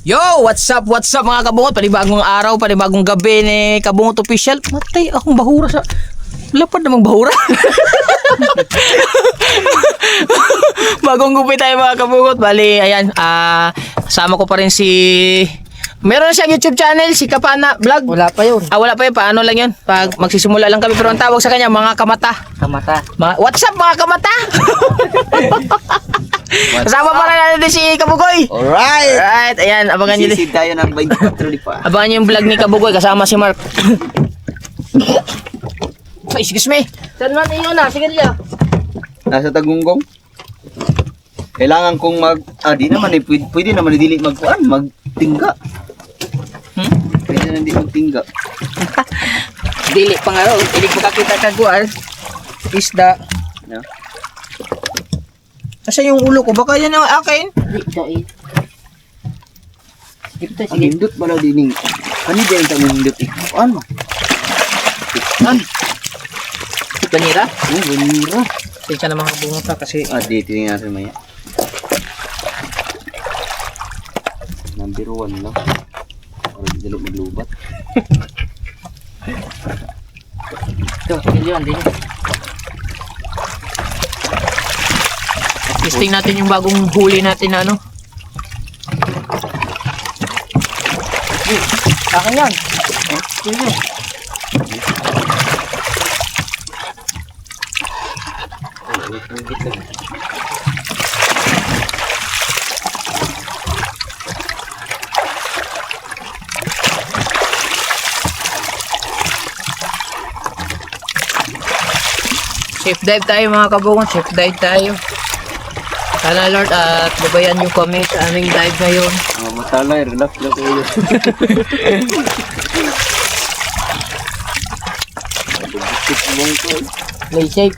Yo, what's up mga kabungot? Panibagong araw, panibagong gabi ni Kabungot Official. Matay akong bahura sa... Lapad namang bahura. Bagong gupit tayo mga kabungot. Bali, ayan, kasama ko pa rin si... Meron na siyang YouTube channel, si Kapana Vlog. Wala pa yun. Wala pa yun. Paano lang yun? Pag magsisimula lang kami. Pero ang tawag sa kanya, mga kamata. Kamata. What's up mga kamata? Kasama pa rin natin si Kabugoy. Alright. Alright, ayan, abangan nyo din. Sisid tayo ng 24 pa. Abangan nyo yung vlog ni Kabugoy kasama si Mark. Ay, excuse me. Saan natin yun na? Sige nila. Nasa Tagunggong. Kailangan kong di naman eh, pwede naman dili magtingga. Pwede na hindi magtingga. Dili pa nga, hindi ko kakita kaguan. Isda. No? Asa yung ulo ko? Baka yan ang akin. Ito eh. Ang hindot pala dining. Kani din ang hindot eh. Ano? Ganira? Oh, ganira. Sige ka naman kabungot pa kasi... Di, tingnan natin maya. Number 1 lang. Para di dalo maglubat. Ito, hindi yun. Testing natin yung bagong huli natin na ano. Akin yan. Sige. Safe dive tayo mga kabungon, safe dive tayo. Sana Lord at babayan nyo kami sa aming dive ngayon. Matalay, relax lang kayo. Play safe.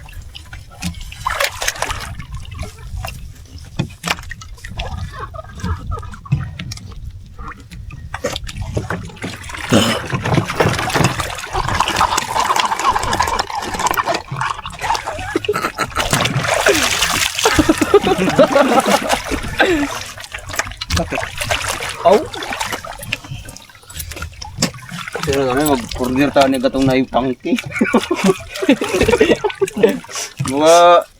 Okay. Oh. Pero kami mag-order tayo ni gatong na yung tangki.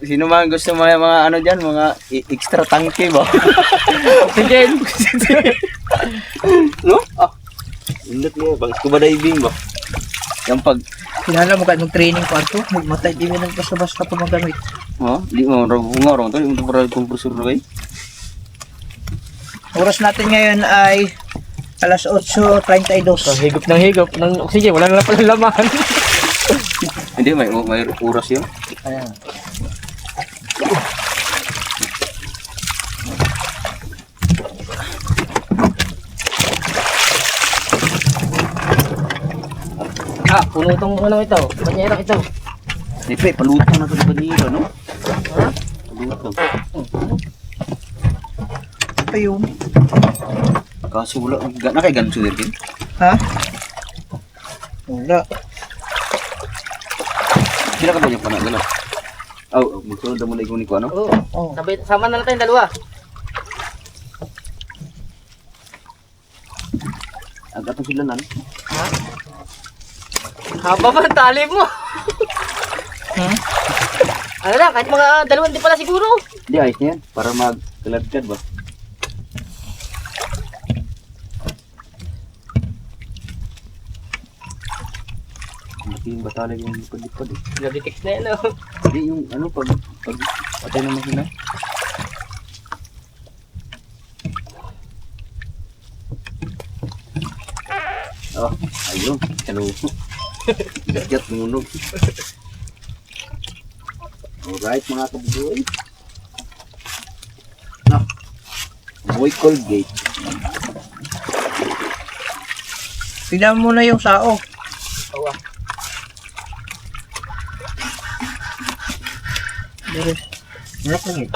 Sino man gusto mga ano dyan, mga extra tangki ba? Again. No? Indot mo, pag scuba diving ba? Yung pag... Kilala mo ka mag-training pa ito, magmatay di mo nang basta-basta pa magamit. Di mo, hunga ito, yung para compressor na kayo. Oras natin ngayon ay alas 8:32. Higop ng higop ng oxygen, wala na pala laman. Hindi, may oras yun. Ayan. Puno itong ano ito, banyera ito. Hindi pa, palutang na ito sa banira, no? Palutang. Ito yun. Kaso wala, na kay ganso din. Ha? Wala. Sila ka ba yung panagala? Magsunod na muna ikunin ko, ano? Oo. Sama na natin dalawa. Agatong sila na, no? Haba pa ang tali mo. Ano lang, kahit mga dalawang di pala siguro. Hindi, ayos na yan. Para magkaladkad ba? Yung batala yung lipad-lipad eh. Nabitex na yan, oh. Hindi, yung ano, pag patay naman sila. Ayun. Hello. Gat ngunog. Alright, mga kabugoy. Boy Colgate. Tignan mo na yung sao. Meron lang eh.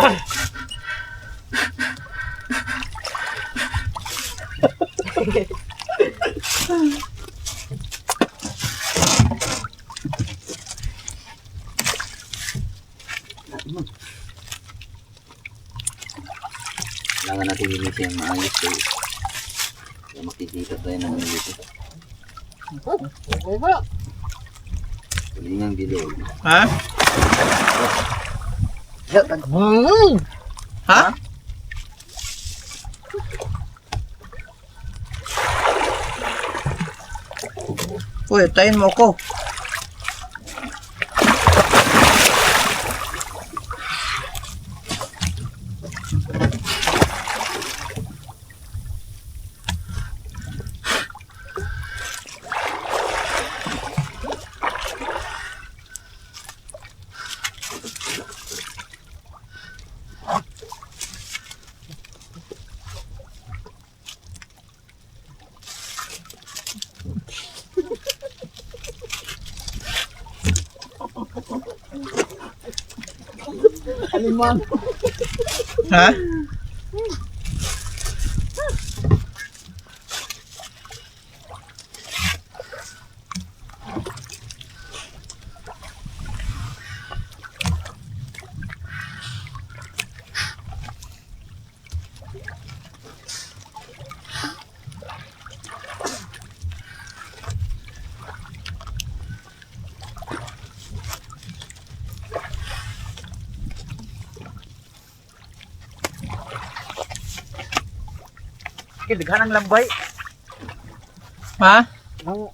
Kailangan natin linisin ang maayos. Makikita tayo ng dito. Okay ba? Tulingang bilog. Ha? Ha? Uy, tayin mo ko. Aliman. Ha? Daghan ang lambay. Ha? Ang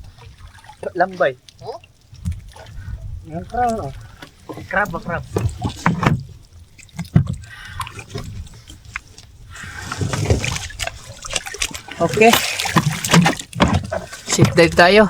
lambay. Ang crab. Crab. Okay. Safe dive tayo.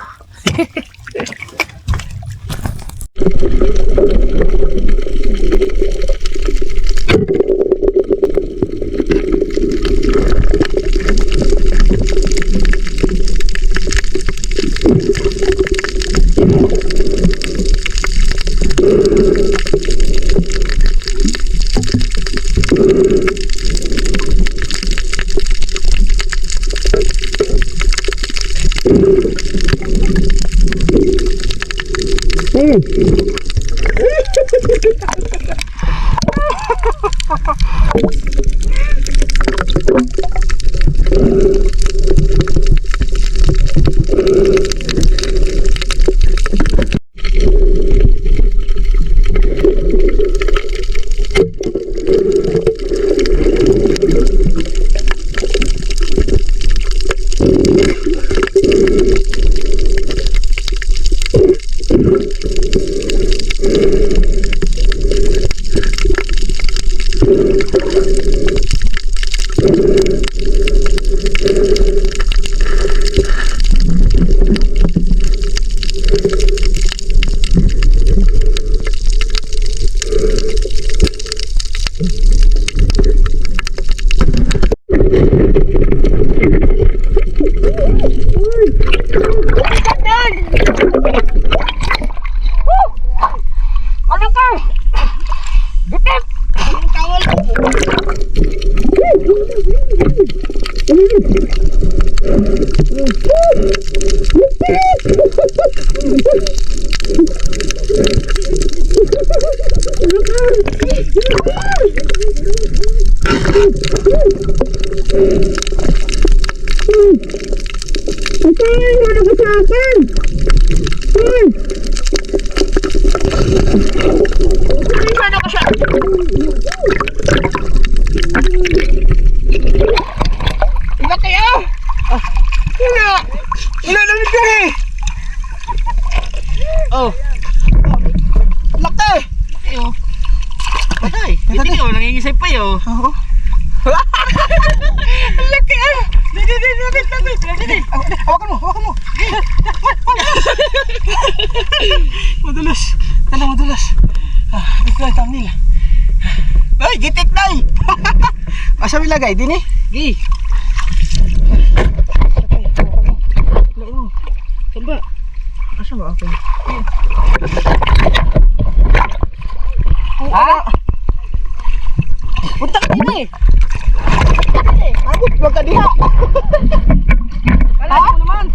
Oh. Laki. Ayo. Patay. Hindi ko nangingisay pa yo. Oo. Laki ah. Dito. Hawakan mo. Madulas. Kala madulas. Ito ay thumbnail. Ay, gitik day. Asa mi lagay din eh? Gi. Lain mo. Samba. Asa ba ako? Ha? Punta ka din eh. Abot, huwag ka diha. Wala mo naman.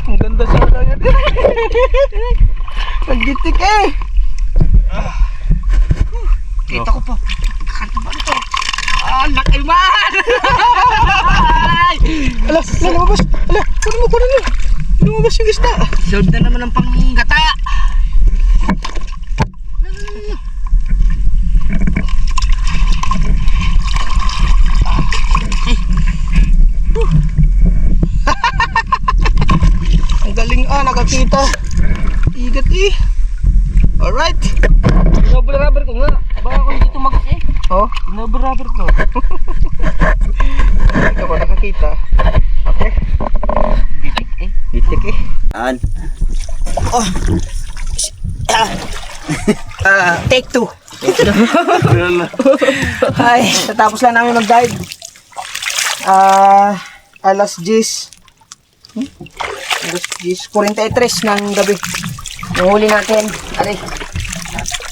Ang ganda sana yan. Nagitik eh. Kita ko pa. Ala, lumabas. Ala, kunin mo. Lumabas yung isda. Serve na naman ang panggata. Ang galing nakakita. Igat eh. Alright. Double rubber ko nga. Baka ako hindi tumagot eh. Oh, Double rubber ko. ito ko nakakita. Okay. Bitik eh. Bitik eh. An. Take 2. Hi, natapos lang namin mag-dive. Alas 10. Alas 10:43 ng gabi. Yung huli natin,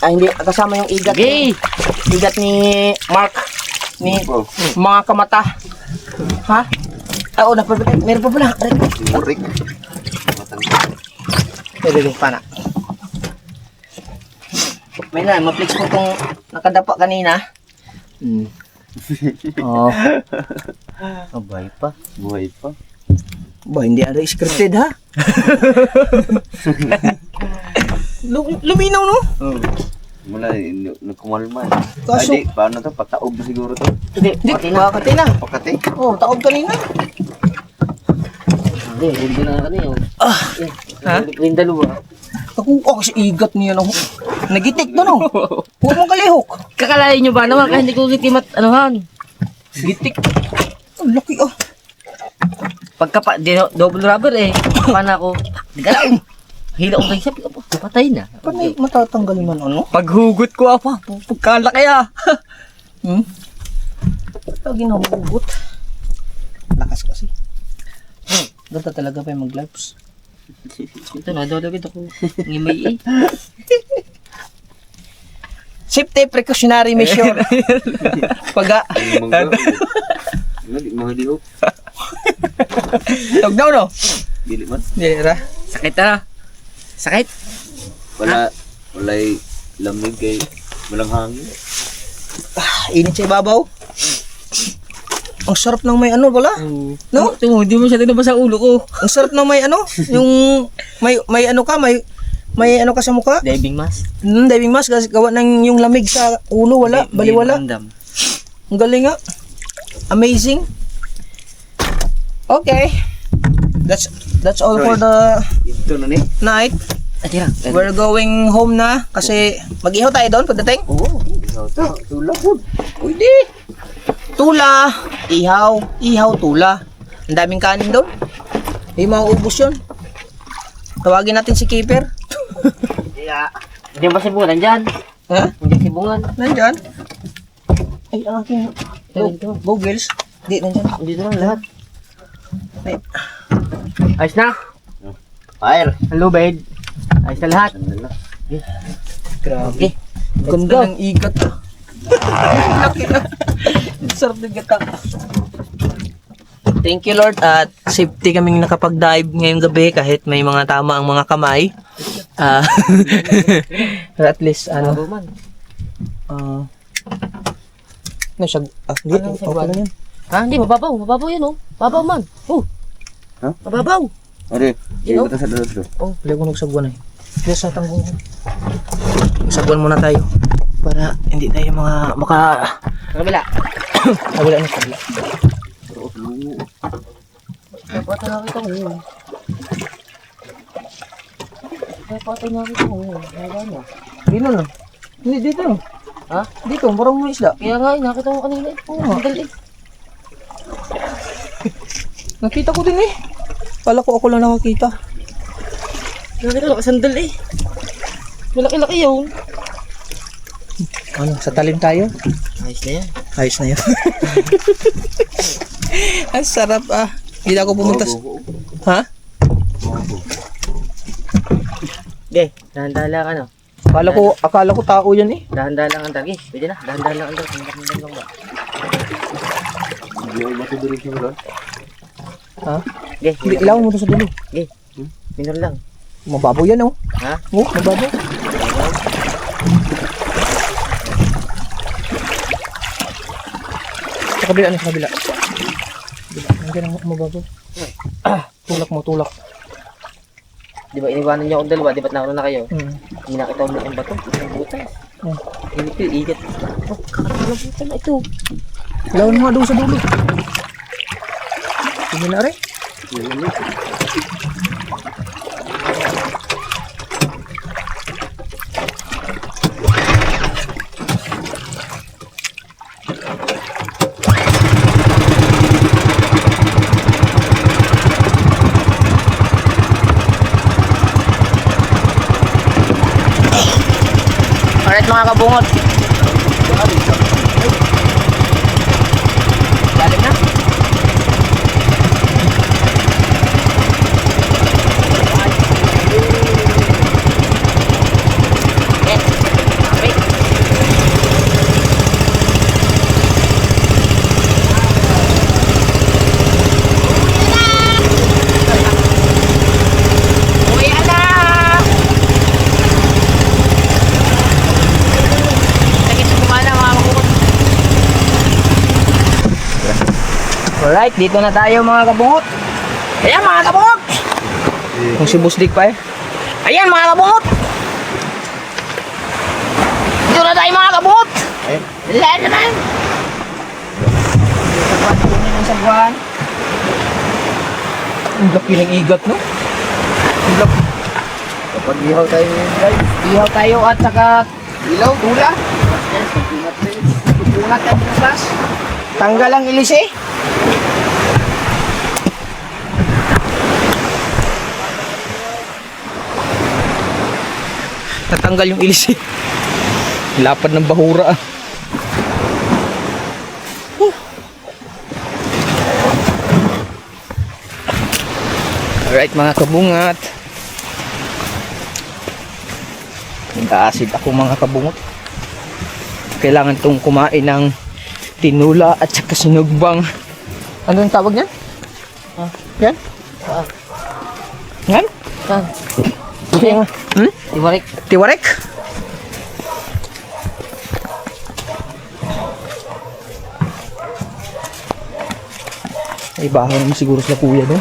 hindi kasama yung igat. Okay. Igat ni Mark ni Oh. mga kamata. Ha? Oo, meron pa pala. Murik. Pwede pana. May na, ma-flex ko itong nakadapa kanina. Oh. Abay pa. Buhay pa. Ba, hindi ada scripted ha? Luminaw no? Oh. Mula nagkumalman. Kaso- Ay, di, paano to? Pataob na siguro to. Hindi, makakati na. Pakati. Oh, taob kanina. Hindi, hindi na kanina. Ha? Yung dalawa. Ako, kasi igat niya no. Nagitik to no. Huwag mong kalihok. Kakalain nyo ba naman? Kaya hindi ko kitimat anuhan. Gitik. Ang laki oh. Pagka double rubber eh. Paano ako? Galaw. Hila ko kayo sabi ko, patay na. Panay matatanggal man ano? Paghugot ko apa, pagkalaki ah. Lagi na hugot. Lakas kasi. Ganda talaga pa yung mag-gloves. Ito na, dawagin ako. Ngimay eh. Safety precautionary measure. Paga. Hindi, mga lihok. Tog daw no? Dili man. Dira. Sakit na. Sakit. Walay lamig kay walang hangin. Init sa ibabaw. Ang sarap ng may ano pala. No? Ito mo, hindi mo siya tinabas ang ulo ko. Ang sarap ng may ano, yung may ano ka, may ano ka sa mukha. Diving mask. Diving mask kasi gawa ng yung lamig sa ulo, wala, baliwala. May Ang galing nga. Amazing. Okay. That's all for the Ito na ni. night. Tira. We're going home na kasi mag-ihaw tayo doon pagdating. Oo. Tulak po. Pwede. Tula, ihaw, tula. Ang daming kanin doon. May maubos yun. Tawagin natin si Keeper. Hindi ba sibungan dyan? Ha? Hindi sibungan. Nandyan? Ay, ang aking goggles. Di, nandyan. Dito lang lahat. Ay, Ayos na. Fire. Hello, babe. Ayos na lahat. grabe. Okay. Ganda ng igat. Laki na. Sarap ng gata. Thank you Lord at safety kaming nakapag-dive ngayong gabi kahit may mga tama ang mga kamay. But at least ano. Hindi, okay lang yan. Ha? Hindi, mababaw. Mababaw yan, oh. Mababaw man. Oh. Ha? Mababaw. Are, You know? ito sa dito. Oh, pala ko nagsagwan eh. Yes, sa tanggong ko. Nagsagwan muna tayo. Para hindi tayo maka... Kabila. Wala na kabila. Dapat na kita mo. Dapat na kita mo. Wala na. Dito na. Hindi, dito. Ha? Dito, parang may isda. Kaya nga, nakita mo kanina. Oo, madali. Nakita ko din eh. Kala ko ako lang nakakita. Nakita ko nakasandal eh. Malaki-laki yun. Ano, sa talim tayo? Ayos na yan. Ayos na yun. Ang sarap ah. Hindi ako pumunta sa... Ha? Okay, dahan-dahan lang ano. Akala ko tao yan eh. Dahan-dahan lang ang dagi. Pwede na, dahan-dahan lang ang dagi. Dahan-dahan lang ba? Hindi ay matudulog siya ron. Ha? Okay, Hindi, ilawan mo to sa dulo. okay. Minor lang. Mababaw yan oh. Ha? Oh, mababaw. Sa kabila, sa kabila. Nandiyan ang mabago. Tulak mo, tulak. Di ba iniwanan niyo akong dalawa? Di ba't nauna na kayo? Hindi nakita mo yung bato. Ang butas. Hindi ko igat. Oh, kakatalang butas na ito. Lawan mo nga doon sa dulo. Sige na rin. Alright mga kabungot. Galing na. Alright, dito na tayo mga kabungot. Ayan mga kabungot. Kung si Busdik pa eh. Ayan mga kabungot. Dito na tayo mga kabungot. Lahat naman. Sagwan. Ang laki ng igat, no? Ang laki. Kapag ihaw tayo ngayon guys. Ihaw tayo at saka Ilaw. tula. Tulat at bukas. Tanggal ang ilis eh. Natanggal yung ilis eh. Lapad ng bahura ah. Alright mga kabungat. Nag-acid ako mga kabungot. Kailangan tong kumain ng tinula at saka sinugbang. Ano yung tawag niyan? Yan? Yan? Tiwarik. Tiwarek? Ay, bahay naman siguro sila kuya doon.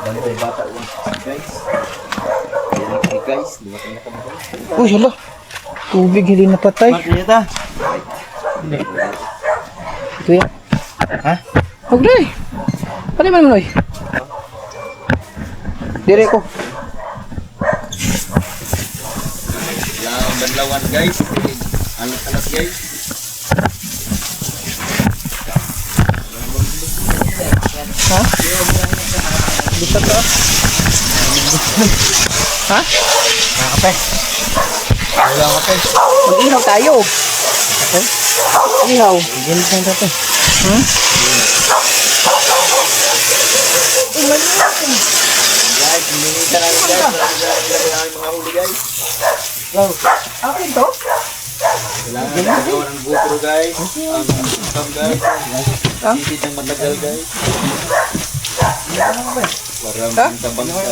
Balik tayo bata yun. Guys. Ayan kami guys. Dumating na kami guys. Uy, hala. Tubig hindi napatay. Mark, ta. Ito yan. Ha? Huwag na eh. Ano ba naman oy? Dire ko. Yan ang banlawan guys. Alat-alat guys. Ha? Bisa to? Ha? Kape. Wala kape. Mag-ihaw tayo. Okay? Ihaw. Ganit lang tayo. Guys, minita namin guys. Ilagay namin mga huli guys. Akin to? Kailangan nagawa ng GoPro guys. Ang cam guys. Sisid ng matagal guys. Para matabang ka.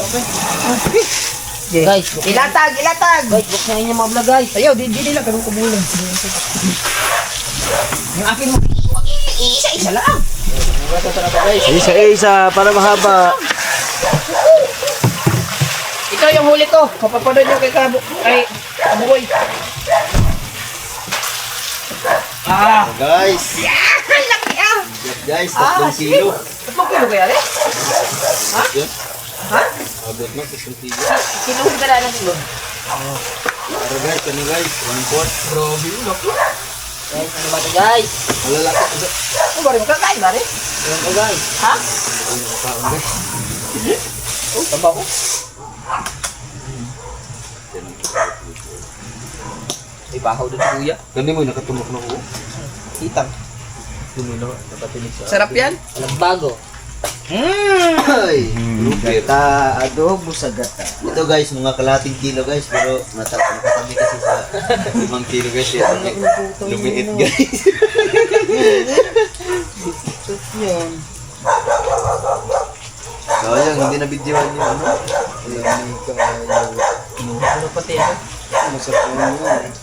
Guys, Ilatag, ilatag! guys, buksan niyo mga vlog guys. Ayaw, di nila ganun kumulang. Yung akin mo, isa-isa lang. Isa-isa para mahaba. Ito yung huli ko. Kapapanood nyo kay Kabugoy. Guys. Laki ah! Guys, 3 kilo. 3 kilo kaya rin? Ha? Abot na 3 kilo. Kinuhin ka lang ng kilo. Para guys, ano guys? 1/4. Grabe yun ako. Guys, ano ba ito guys? Malalaki. Ano ba rin magkakain ba rin? Ayan ko guys. Ha? Ano nakakaon guys? Oh, taba ko. May bahaw doon kuya. Ganda mo, nakatumok na ko. Hitang. Dumino, nakatinig sa... Sarap yan. Walang bago. Ay! Gata, adobo sa gata. Ito guys, mga kalating kilo guys, pero nakatabi kasi sa 5 kilo guys. Lumiit guys. Yan. Sayang, hindi na videoan yung ano. Ano pati yan? Masarap mo yun.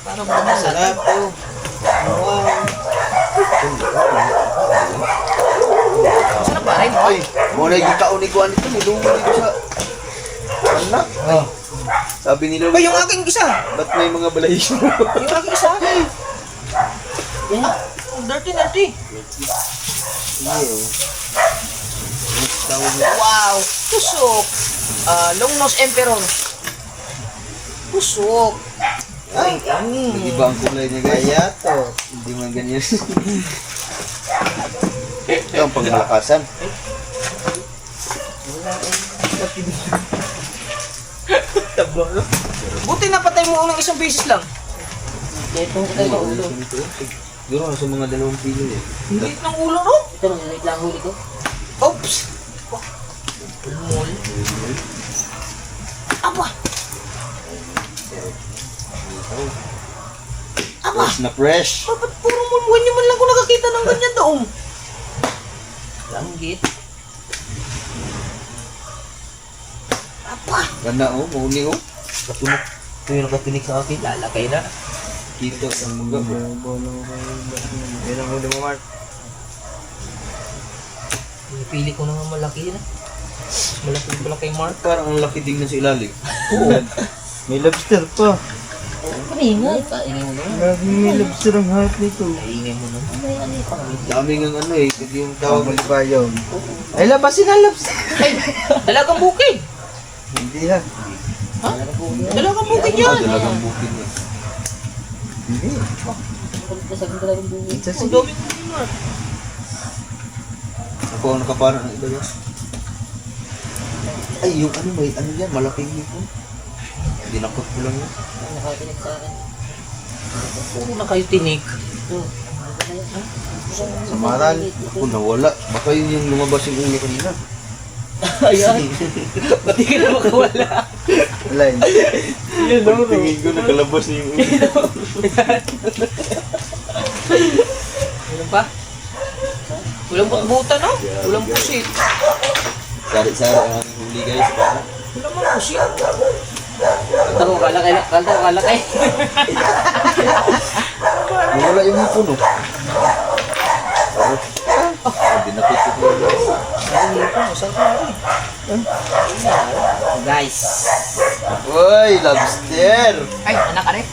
Parang ba masarap? Sarap to. Sarap pa rin. Ay, mo na yung kaon ni Kuan ito, nilungan dito sa anak. Sabi nila, Ay, yung aking isa. ba't may mga balahibo? Yung aking isa. Dirty. Wow! Pusok! Long nose emperor. Pusok! Ay, iba ang kulay niya guys. Kaya to. Hindi man ganyan. Ito ang pangmalakasan. Buti napatay mo unang isang beses lang. Ito ko tayo ng ulo. Siguro nasa mga 2 kilo eh. Liit ng ulo, no? Ito lang, liit lang huli ko. Oops! Aba! Fresh na fresh. Ba't puro mulmuhan niyo man lang kung nakakita ng ganyan daong? Langgit. Aba! Ganda oh, mauni oh. Katunog. Ito yung nakatinig sa akin. Lalakay na. Kita ang mga Yan ang huli mo, Mark. Pili ko na nga malaki yun. Malaki pala kay Mark. Parang ang laki din na sa ilalim. May lobster pa. Kaingay. Kaingay mo naman. May lobster ang harap nito. Kaingay mo naman. May ano yung pangit. Daming ang ano eh. Yung tawag mo ba yun? Ay, labasin ang lobster. Ay! Dalagang bukid! Hindi ha. Dalagang bukid yan! Dalagang bukid niya. Hindi. Nasagin dalagang bukid. Ang dami mo Mark. Ako ang nakapara ng iba yan. Ay, yung ano may ano yan, malaking hipon. Dinakot ko lang yun. Nakatinig sa akin. Puro na kayo tinig. Samaran. Ako nawala. Baka yun yung lumabas yung ulo kanina. Ayan. Pati ka na makawala. Wala yun. Yun no, Tingin ko nakalabas na yung ulo. Meron pa? Walang putbuta no? Walang pusit. Sari-sari ang huli guys. Parang Wala mang pusit. Kanta ko kalakay. Kanta ko kalakay. nawala yung hipon oh. Dinakot ko guys. Guys. Uy, lobster! Ay, anak ka rin.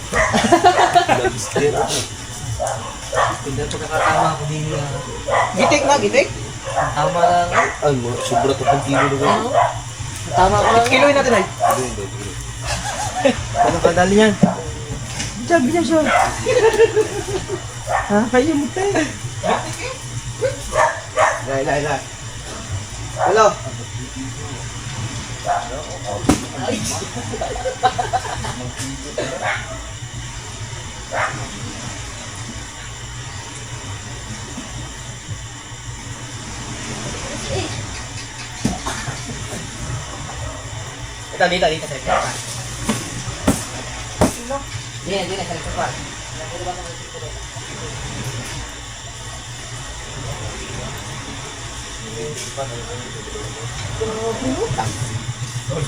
Lobster. Tingnan ko nakatama ko din. Gitik na, gitik. Tama lang. Ay, sobra to pang kilo na guys. Tama ko lang. Kiloin natin ay. Ano kadali niyan? Sabi niya siya. Ha? Kayo mo tayo. Lai. Hello. Dito sa likod. Dito sa likod pa. Oh,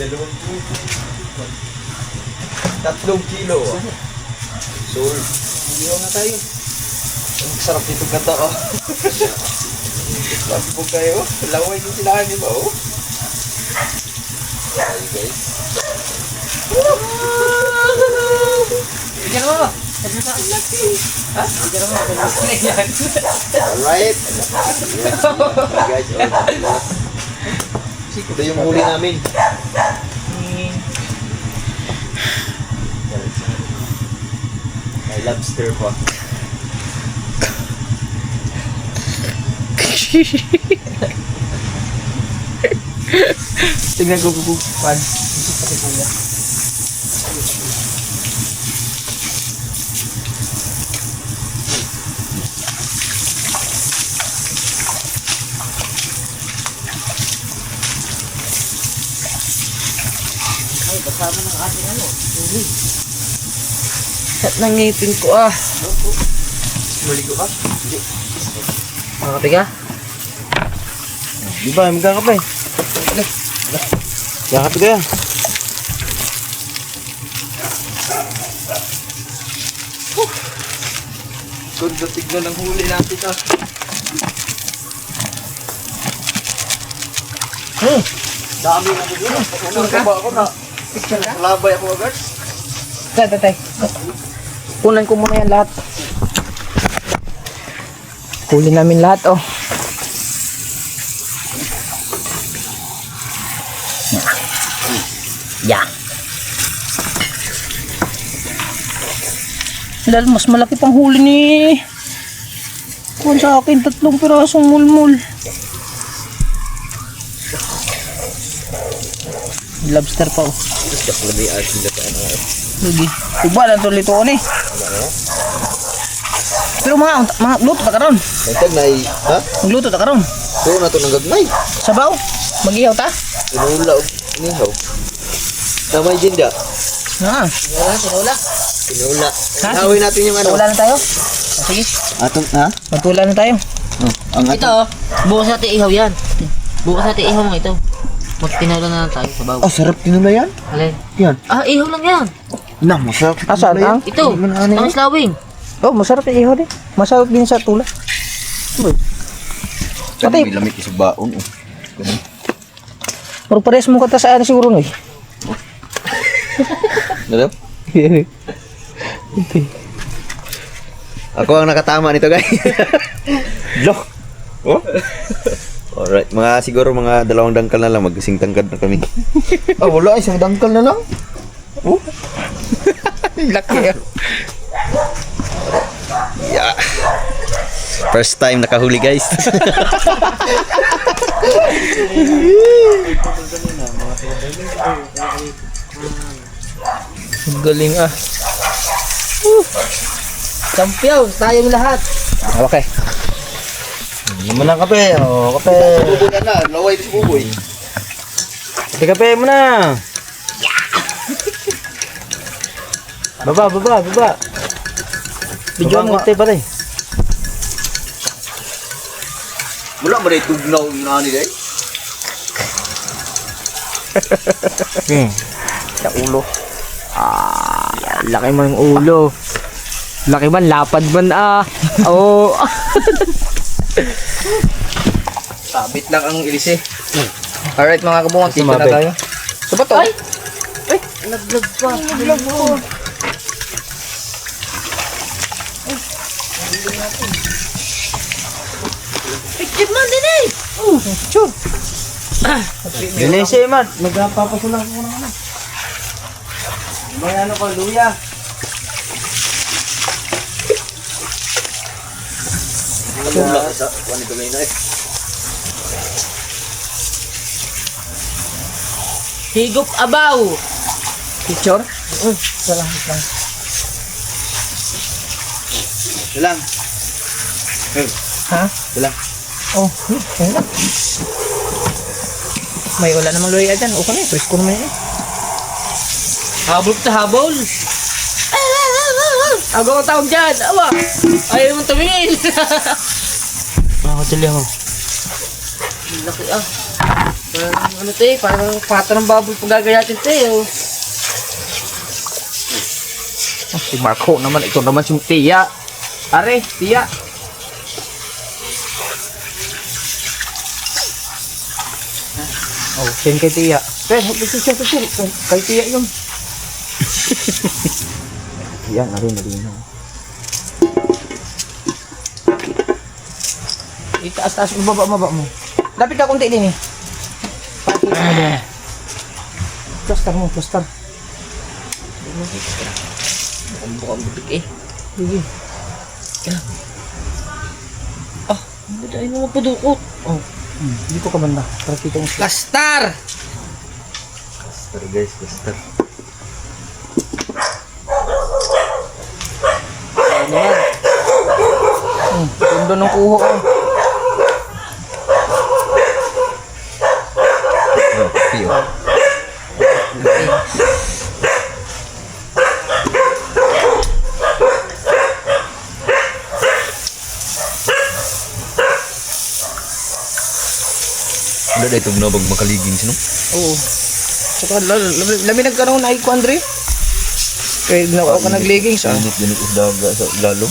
2 kilo. Soul. Iyaw na tayo. Ang sarap nito kata oh. Sabi po kayo. Laway din sila niyo ba oh? Ay guys. Bigyan mo. Ha? Bigyan mo. Alright. Guys, ito yung huli namin. May lobster pa. Tingnan ko pan. Ay, kasama ng ating ano. Tuli. At nangipin ko ah. Maligo ka? Hindi. Makakapi ka? Di ba? Magkakape. Magkakape kaya. Ganda tignan ang huli natin ah. Dami na siguro. Ano ba ako na? Labay ako agad. Tay. Kunan ko muna yan lahat. Huli namin lahat, oh. Yan. Dahil mas malaki pang huli ni kung sa akin 3 pirasong mulmul. Lobster pa, oh. Lagi. Uba na to lito ni. Pero mga luto ta karon. Nagtag na ha? Magluto ta karon. So na to nang gagmay. Sabaw. Mag-ihaw ta. Tinula og nihaw. Namay jinda. Ha. Tinula. Ha? Hawin natin yung ano. Wala na tayo. Sige. Atong ha? Magtula na tayo. Ang Ito, oh. Bukas natin ihaw yan. Bukas natin ihaw mo ito. Magtinala na lang tayo sa bawo. Oh, sarap tinula yan. Alin? Yan. Ah, ihaw lang yan. Na, masarap. Asan ang? Ito, ang slawing. Oh, masarap yung ihaw din. Masarap din sa tula. Pati lamig sa baon. Pero pares mo kata sa ano siguro no. Ano? Ako ang nakatama nito, guys. Loh. Oh? Alright, siguro mga 2 dangkal na lang, magsing tangkad na kami. Wala, 1 dangkal na lang. Oh? Laki. Yeah. First time nakahuli, guys. Galing ah. Champion, tayong lahat. Okay. Hindi mo na kape. Oh, kape. Buboy na, laway sa buboy. Kape mo na. Baba. Video mo tayo pare. Wala mo rin tugnaw yung nani, guys. Sa ulo. Laki mo yung ulo. Laki man, lapad man ah. Oh. Sabit lang ang ilis eh. Alright mga kabungan, dito na tayo. Sa ba to? Ay! Naglag pa. Picture man din eh! Sure. Dinis eh, Mat. Nagpapasulang ko na. May ano ko, luya. Wala sa kuwan ito ngayon eh. Higop abaw! Picture? Dalang. Ha? Dalang. Oh, ayun na. May wala namang luya dyan. Okay na, presko naman yun eh. Habol sa habol! Ako ang tawag dyan! Awa! Ayaw mo tumingin! Ako tuloy ako. Laki ah! Parang ano to eh, parang pata ng baboy pag gagayatin to eh. Oh. Si Marco naman, ito naman si Tia. Are, Tia. Oh, send kay Tia. Picture. Kay Tia yun. Yan, narin. Itaas-taas mo, baba mo. Lapit ka kunti din eh. Pakita mo din. Plaster. Bukang butik eh. Sige. Ba't ayaw mo mapadukot? Oh, dito ka banda. Para kita mo. Kastar! Kastar, guys, kastar. Ano yan? Ganda ng kuho. Pio. Wala na itong nabag makaliging sino? Oo. Saka lami nagkaroon na iko Andre. Kaya nakuha ka nag-leggings ah. Ganit is daga sa lalo.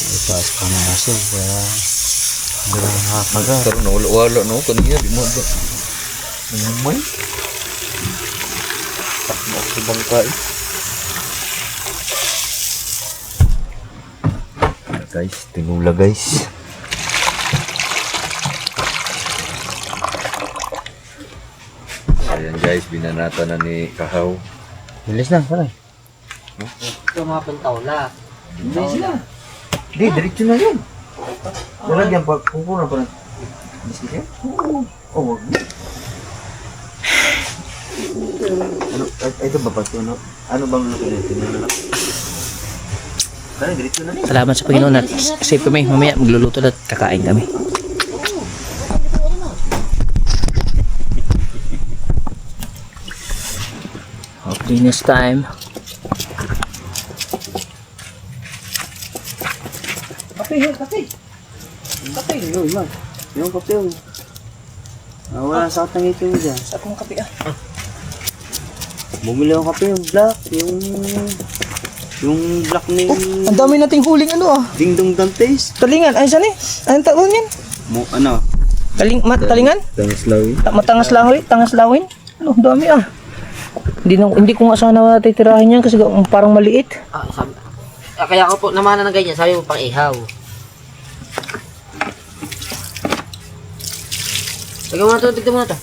Itaas pa ng asin kaya hindi na nakakagat. Pero nawala no? Kanina di mo ba? Umay? Takmo ako sa bangka eh. Guys, tinula guys. Ayan guys, binanata na ni Kahaw. Bilis na, pala. Ito mga pantawla. Hindi sila. Hindi, diretso na yun. Lalagyan pa, kukunan pa na. Sige? Oo. Oh, wag. Ano, ito ba pa ito? Ano bang luto nito? Kaya, diretso na yun. Salamat sa Panginoon at safe kami. Mamaya magluluto at kakain kami. Okay, next time. Kape, yun man. Yung kape yung. Wala sa tangiti mo dyan. Sa akong kape ah. Bumili ako kape yung black, yung black ni Ang dami nating huling ano ah. Ding Dong Dantes. Talingan, ay saan eh? Anong tawag yan? Ano? Talingan? Tangaslawi. Matangas lawin? Tangas lawin? Ano, ang dami ah. Hindi ko nga sana titirahin yan kasi parang maliit. Sabi. Kaya ako po naman na ganyan, sabi mo pang ihaw. Tignan mo na ito, tignan mo na ito.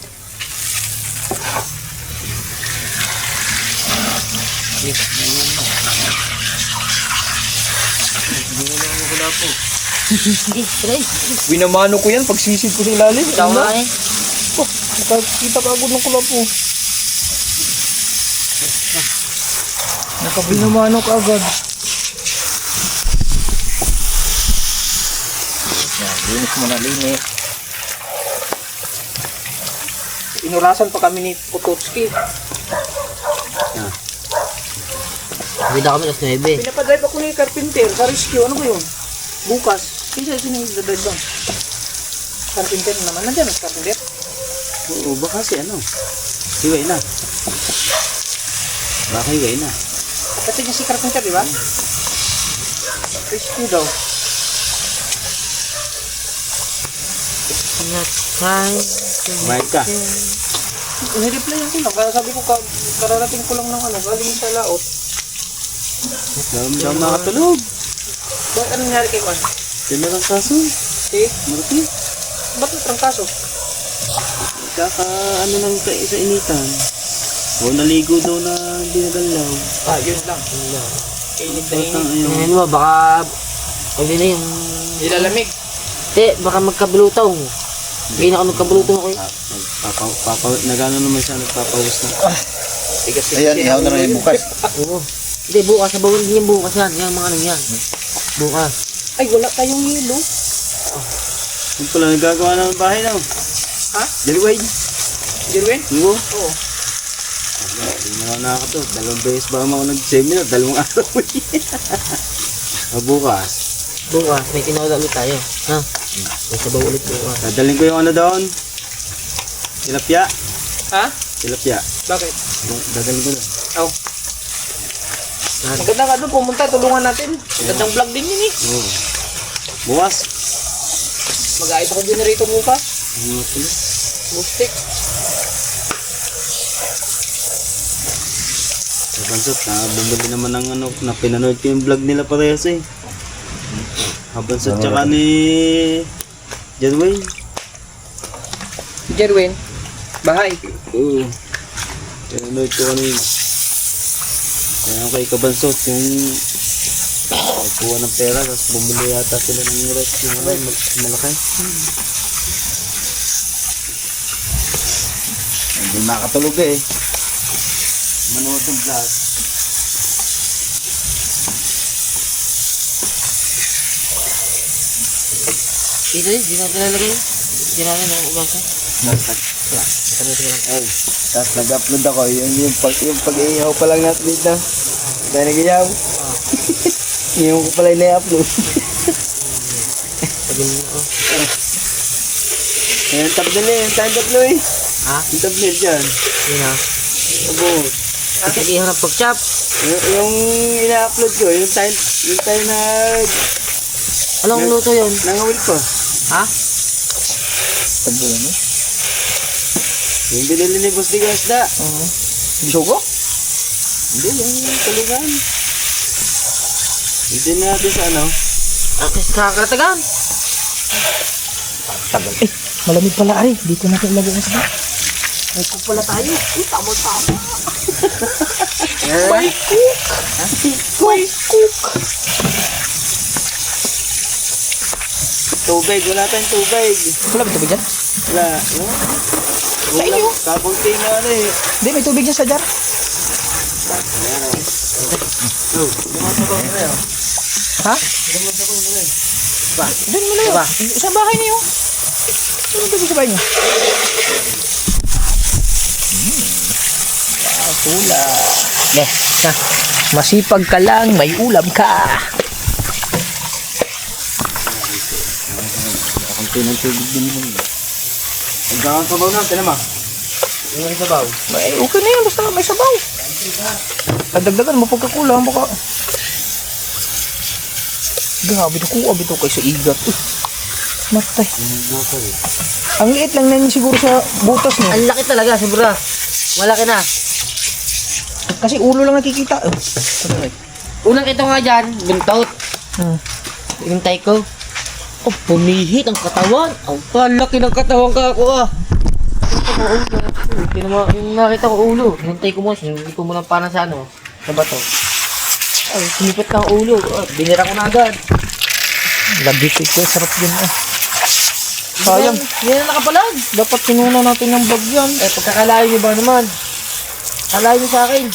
Sige, try. Winamano ko yan pag sisid ko sa ilalim. Ikaw nga eh. Kita ka agad ng kulapo. Nakabinamano ka agad. Yan, linis mo na linis. Inurasan pa kami ni Pototski. Bida kami alas 9. Pinapadrive ako ni Carpenter sa rescue. Ano ba yun? Bukas. Sino yung dadrive doon? Carpenter naman. Nandiyan ang Carpenter? Oo, baka si ano? Hiway na. Baka hiway na. Kasi niya si Carpenter, di ba? Rescue daw. Bayad ka. Nireply ko lang. Kaya sabi ko, kararating ko lang ng ano, galing sa laot. Dalam nakatulog. Bakit anong nangyari kay Juan? Tinarang kaso. Eh, Marati. ba't natrangkaso? Kaka ano nang sa initan. O naligo daw na dinagalaw. Yun lang. Kainit na Batang init. ayun. Ano ba, baka... Pwede na yung... Nilalamig. Baka magkabulutaw. Hindi na ako magkabulutaw ako eh. Nagano naman siya nagpapawis na. Tigas Ayan, ihaw na rin bukas. Oo. Hindi, bukas. Sabawan din yung bukas yan. Yung mga ano yan. Bukas. Ay, wala tayong hilo. Yung pala nagagawa ng bahay na. Ha? Jaliway. Jerwin? Oo. Oo. Hindi na nakakato. 2 beses ba ako nag-seminar? 2 araw. Bukas. Bukas. May tinawala ulit tayo. Ha? May sabaw ulit bukas. Dadalhin ko yung ano doon. Tilapia. Ha? Tilapia. Bakit? Dadalhin ko doon. Oh. Maganda ka doon, pumunta, tulungan natin. Magandang vlog din yun eh. Oo. Bukas. Mag-aayos ako generator bukas. Ano pala? Boostik. Sa Bansot, bumili naman ng ano, na pinanood ko yung vlog nila parehas eh. Bansot tsaka ni Janway. Jerwin, bahay. Oo. Pinanood ko kanina. Kaya kay Kabansot yung nagkuha ng pera tapos bumili yata sila ng rice yung malaki. Hindi makatulog eh. Manood ng vlog. Ito eh, di natin lalagay. Di natin ang ugasa. Ay, tapos nag-upload ako. Yung pag-ihaw pa lang natin dito. Dahil nag-ihaw. Yung ko pala yung na-upload. Sabi mo ako. Yung tablet eh, yung time tablet eh. Ha? Yung tablet dyan. Yun ha. Abo. Nag-ihaw ng pork chop. Yung ina-upload ko, yung tayo Anong luto yun? nangawil ko. Ha? Tabuno. Yung binili ni Boss Digo isda. Bisugo? Hindi, yung kalugan. Hindi natin sa ano. Atis kakaratagan. Tagal. Malamig pala ari. Dito natin ilagay ang sabay. May cook pala tayo. Tama. May cook. May cook. Tubig, wala tayong tubig. Wala ba tubig dyan? Wala. Sa inyo? Kabunti na ano eh. Hindi, may tubig dyan sa jar. Ha? Ba? Doon mo na yun. Diba? Sa bahay niyo. Ano tubig sa bahay niyo? Tula. Ne, na. Masipag ka lang, may ulam ka. Kunti ng tubig din mo. Hanggang sabaw na, tinama. Yung sabaw. May, okay na yan, basta may sabaw. Dagdagan mo pagkakulang, baka. Grabe na kuha, bito kayo sa igat. Matay. Ang liit lang na yun siguro sa butas no. Ang laki talaga, sobra. Malaki na. Kasi ulo lang nakikita. Unang ito nga dyan, buntot. Hintay ko. Oh, pumihit ang katawan. Ang palaki ng katawan ka ako ah. Yung nakita ko ulo. Hintay ko mo, hindi ko muna panan sa ano. Sa bato. Ay, sumipit ka ang ulo. Ah, binira ko na agad. Labit ito, sarap yun ah. Sayang. Hindi na nakapalag. Dapat sinuna natin yung bagyan. Eh, pagkakalayo niyo ba naman? Kalayo niyo sa akin.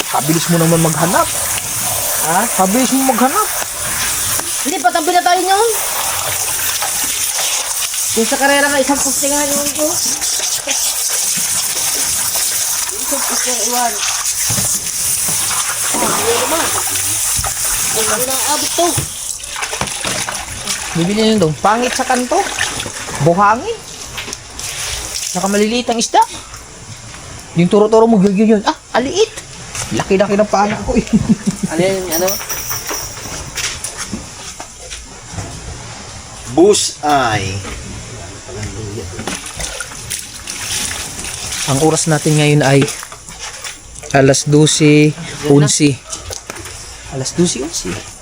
Kabilis mo naman maghanap. Ha? Kabilis mo maghanap. Hindi, patabi na tayo niyon. Yung sa karera nga, isang puste nga yun ko. Isang puste nga iwan. Hindi naman. Ay, hindi na abot to. Bibili nyo doon. Pangit sa kanto. Buhangin. Saka maliliit ang isda. Yung turo-turo mo, yun. Ah, aliit. Laki-laki ng pala ko eh. Ano yun, ano? Bullseye. Ang oras natin ngayon ay alas 12:11. Alas 12:11.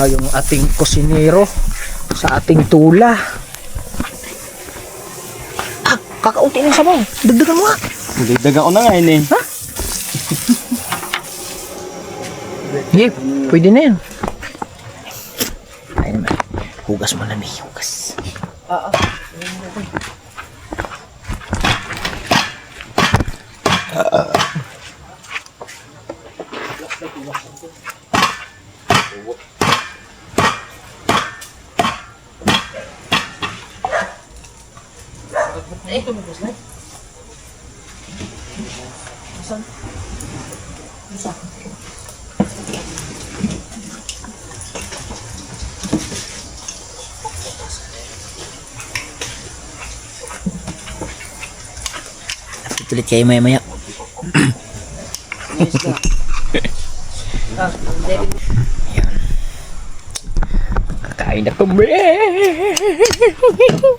Yung ating kusinero sa ating tula. Ah, kakaunti ng sabaw. Dagdagan mo nga. Dagdagan ko na nga yun eh. Ha? Yep, pwede na yun. Ayun naman. Hugas mo na may hugas. Tulit kayo maya-maya. Kakain na kami.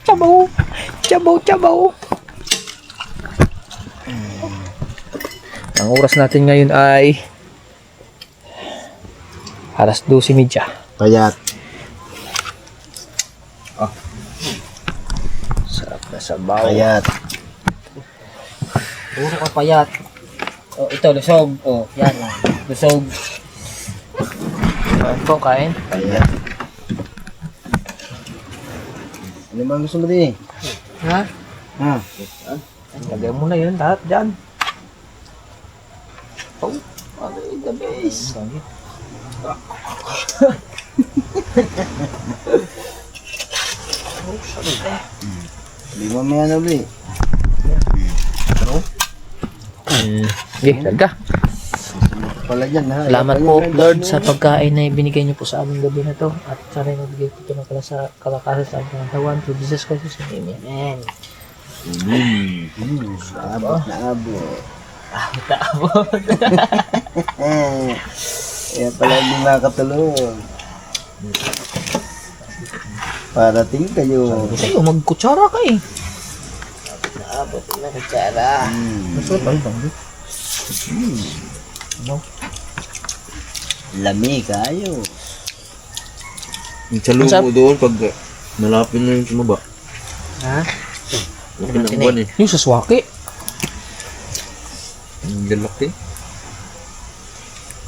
Sabaw. Sabaw, sabaw. Ang oras natin ngayon ay alas 12:30. Payat. Sarap na sabaw. Payat. Puro ka payat. Oh, ito, lusog. Oh, yan. Oh. Lusog. Ito, kain. Payat. Ano bang gusto mo din eh? Ha? Ha? Lagyan mo na yun lahat dyan. Oh, ano yung the best? Di mamaya na ulit. Okay, talaga. Pala dyan ha. Salamat po, Lord, sa pagkain na ibinigay niyo po sa aming gabi na to. At sana nabigay po ito ng kalakasan sa aming katawan. To Jesus Christ, Amen. Abot na abot. Kaya pala hindi makatulog. Parating kayo. Sa'yo, magkutsara ka eh. Naabot na kutsara. Masarap ay bang. Lami kayo. Yung salubo Masarap. doon pag malapit na yung sumaba. Ha? Pinangguan eh. Yung sa swaki. Yung galaki.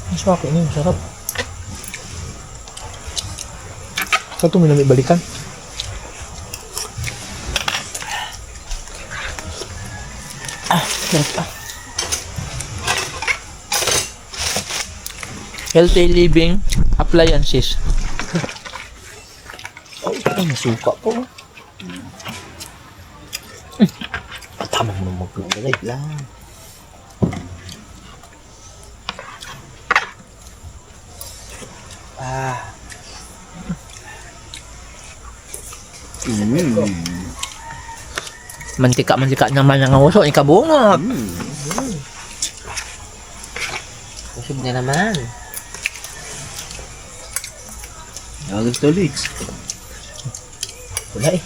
Yung swaki niyo, sarap. Sa ito, may nami balikan. Sarap ah. Healthy living appliances. Oh, nasuka po. Tama mo naman maglalay lang. Mantika naman ang uso. Ikabungot. Busog na naman. Agad to, Lex. Wala eh.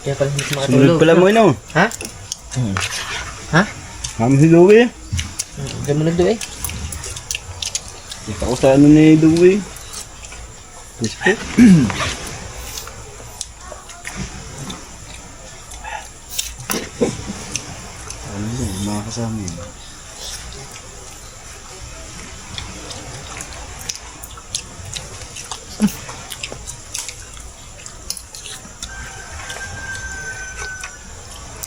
Kaya pala hindi Sunod makatulog. pala mo ino. Ha? Ha? Kami si Louie. Diyan mo nagdo eh. Kita ko sa ano ni Louie. Facebook. Ano, mga kasama yun.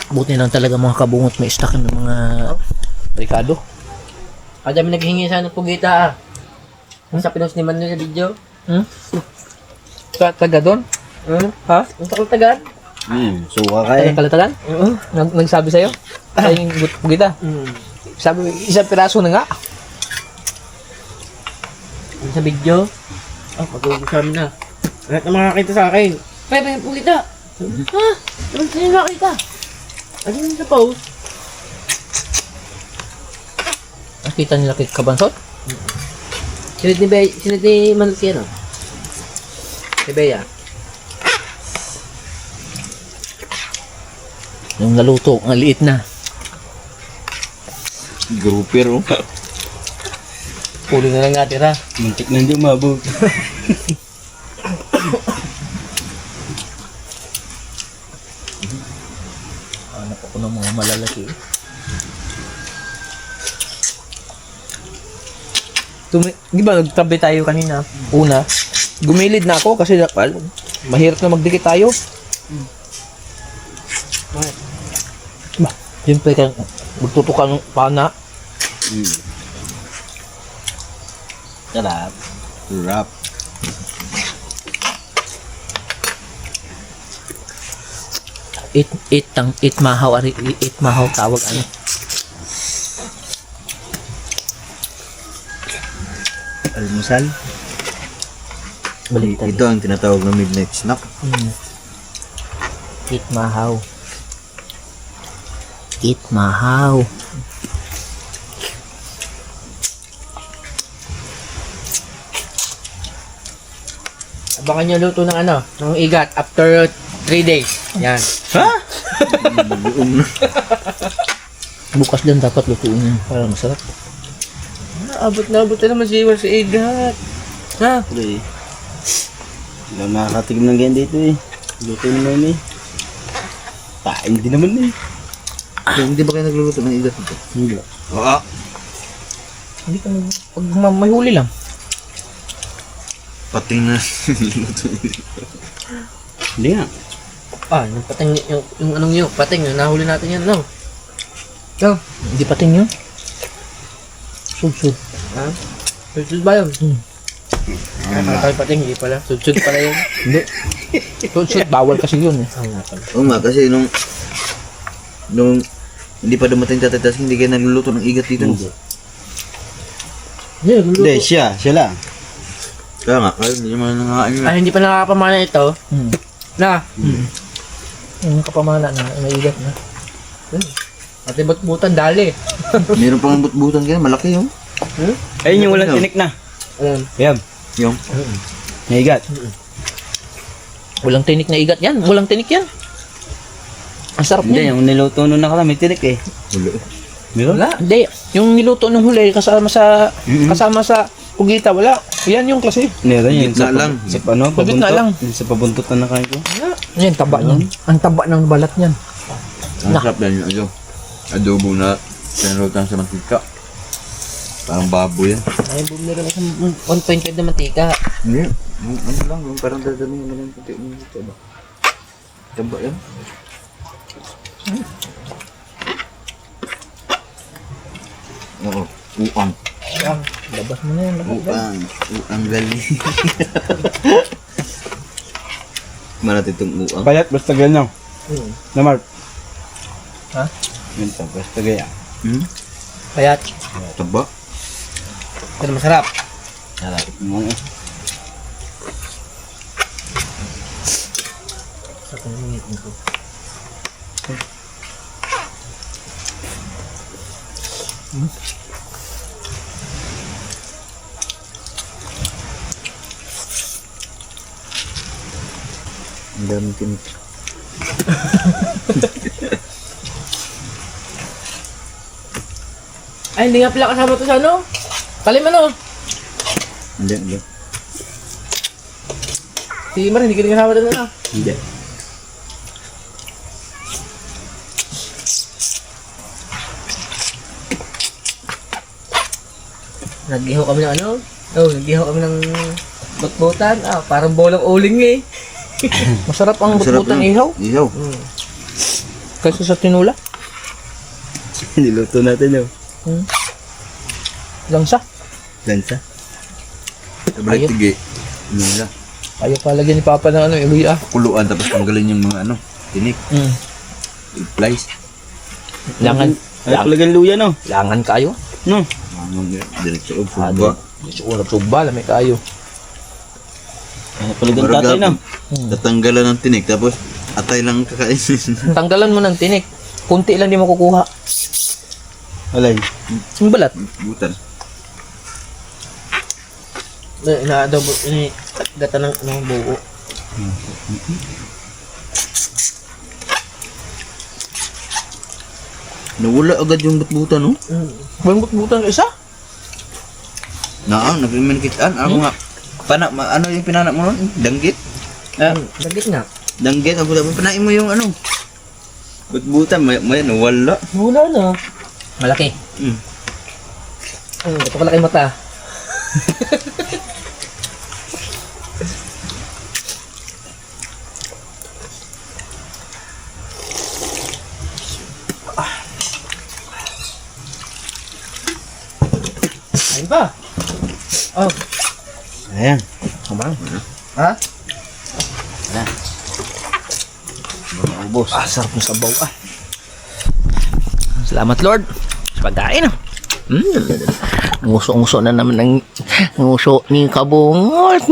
Buti lang talaga mga kabungot may stock ng mga Ricardo. Kada may naghihingi sa ng pugita ah. Sa pinost ni Manuel sa video. Taga doon? Ha? Ang tagal-tagal. Suka ka eh. Kalatagan? Nagsabi sa'yo? Sa yung kita? Sabi, isang piraso na nga. Sa video. Oh, pag-uwi sa amin na. Lahat na makakita sa akin. Kaya may pugita. Ha? Ano sa'yo nakakita? Ano yun sa post? Nakita nila kay Kabansot? Sinit ni Manuel si ano? Si Bea. Yung naluto, ang liit na. Grouper oh. Pulo na lang natira. Muntik na hindi umabog. Hanap ako ng mga malalaki. Di ba nagtabi tayo kanina? Una, gumilid na ako kasi mahirap na magdikit tayo. Ba, siyempre ka magtutukan ng pana. Sarap. Rap. It mahaw tawag ano. Almusal. Baliktad. Ito ang tinatawag na midnight snack. It mahaw. It mahaw. Abangan nyo luto ng ano? Ng igat after 3 days. Yan. Bukas din dapat lutuin yan para masarap. Abot na naman si Iwan sa igat. Ha? Pre. Hindi lang nakakatigam ng ganyan dito eh. Luto naman eh. Tain din naman eh. Hindi ba kayo nagluluto ng igat nito? Hindi. Oo. Hindi ka pag may huli lang. Pati na. Hindi nga. Ah, yung pating, yung anong yun, pating, yung nahuli natin yan, no? No? Hindi pating yun. Sub. Ha? Pwede ba yun? Ay, pati hindi pala. Sudsud pala yun. Hindi. Sudsud, bawal kasi yun eh. Oo nga, kasi nung hindi pa dumating Tatay Tasking, hindi kayo nagluluto ng igat dito. Hindi, siya lang. Kaya nga, kayo hindi naman nangangain yun. Ay, hindi pa nakakapamana ito. Hmm. Na. Yung kapamana na, naigat na. Ate butbutan dali. Meron pang butbutan ganyan, malaki yun. Ayun yung walang tinik na. Ayan. Yan. Yung, Naigat. Walang tinik na igat yan. Walang tinik yan. Ang sarap Hindi, niya. yung niluto nun nakala may tinik eh. ulo. Meron? Wala. Hindi. Yung niluto nung huli kasama sa pugita, wala. Yan yung klase. Meron yun. Gitna lang. Sa ano, Sa gitna lang. Yung sa pabuntot na nakain ko. Yan, taba niyan. Ang taba ng balat niyan. Ang sarap yan yung adobo na pinulutan sa mantika. Parang baboy yan. Ay, bumili rin ako 1.5 na mantika. Hindi. Yung ano lang, yung parang dadami mo lang puti mo dito ba? Tamba yan. Oo, uang. Yan. Labas mo na yan. Uang gali. Marat itong uang. Payat, basta ganyan. Namar. Ha? Ganito, basta ganyan. Payat. Taba. Pero masarap. Sarap. Mga Ang daming tinik. Ay, hindi nga pala kasama to sa ano. Kalim ano. Hindi. Si Mar, hindi ka rin kasama doon ano. Hindi. Nag-ihaw kami ng ano. Nag-ihaw kami ng butbutan. Parang bolang uling eh. Masarap ang Masarap butbutan yun. ihaw. Ihaw. Kaysa sa tinula. Niluto natin yun. Langsa. Lansa. Balik tigi. Ano nila? Ayaw palagyan ni Papa ng ano, iluya. Kuluan tapos tanggalin yung mga ano, tinik. Flies. Langan. Ay, palagan luya no. Langan kayo. No. Diretso o pulba. Urap subba, lamay kayo. Ay, palagan tatay no. Tatanggalan ng tinik tapos atay lang kakainin. Tanggalan mo ng tinik. Kunti lang di makukuha. Alay. Yung balat. Butan. Na-adobo, gata ng ano, buo. Nawala agad yung butbutan, no? Walang butbutan ka isa? Nagmiminkitan. Ako nga. Ano yung pinanak mo nun? Danggit? Dagit nga. Danggit. Ako tapos panain mo yung ano. Butbutan. May nawala. Wala na. Malaki. Ito kalaki mata. Ayun pa. Oh. Ayan. Kumang. Ha? Ubos. Sarap ng sabaw Salamat Lord sa pagkain. Nguso-nguso na naman ang nguso ni Kabungot.